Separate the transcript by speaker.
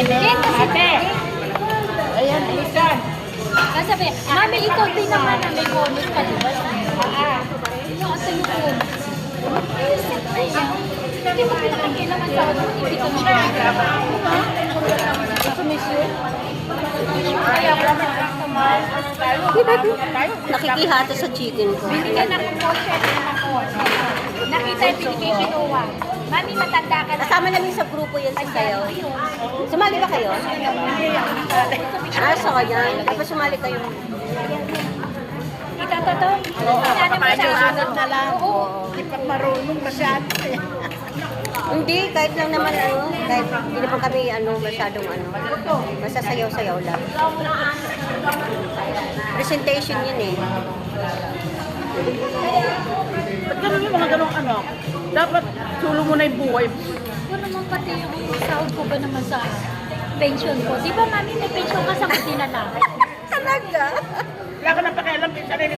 Speaker 1: nene.
Speaker 2: Ate.
Speaker 1: Ayan, alisan.
Speaker 2: Kasabi, mami, ikaw din naman na may bonus ka, di ba? Yung asa yung phone. Set na yan. Hindi mo pinakakailangan sa ako. Ibito mo siya.
Speaker 1: Sumisyon.
Speaker 2: Kaya ako
Speaker 3: Nakikihata sa chicken ko.
Speaker 2: binigyan ako po siya din ako. Nakita yung binigay kinuha. Mami, matanda ka na.
Speaker 3: Kasama namin sa grupo yan sa sayaw. Sumali ba kayo? Ah, so yan. Dapat sumali kayo.
Speaker 2: Kita to to?
Speaker 1: Sunod na lang.
Speaker 2: Oo.
Speaker 1: Hindi pa marunong masyado eh.
Speaker 3: Hindi, kahit lang naman ano. Kahit hindi naman kami masyadong basta sayaw-sayaw lang. Presentation yun eh.
Speaker 1: Ba't ganun yung mga ganong ano? Dapat sulo mo na yung buhay.
Speaker 2: Ko naman pati yung sahod ko ba naman sa pension ko. Di ba mami, may pension ka sa Medina lang?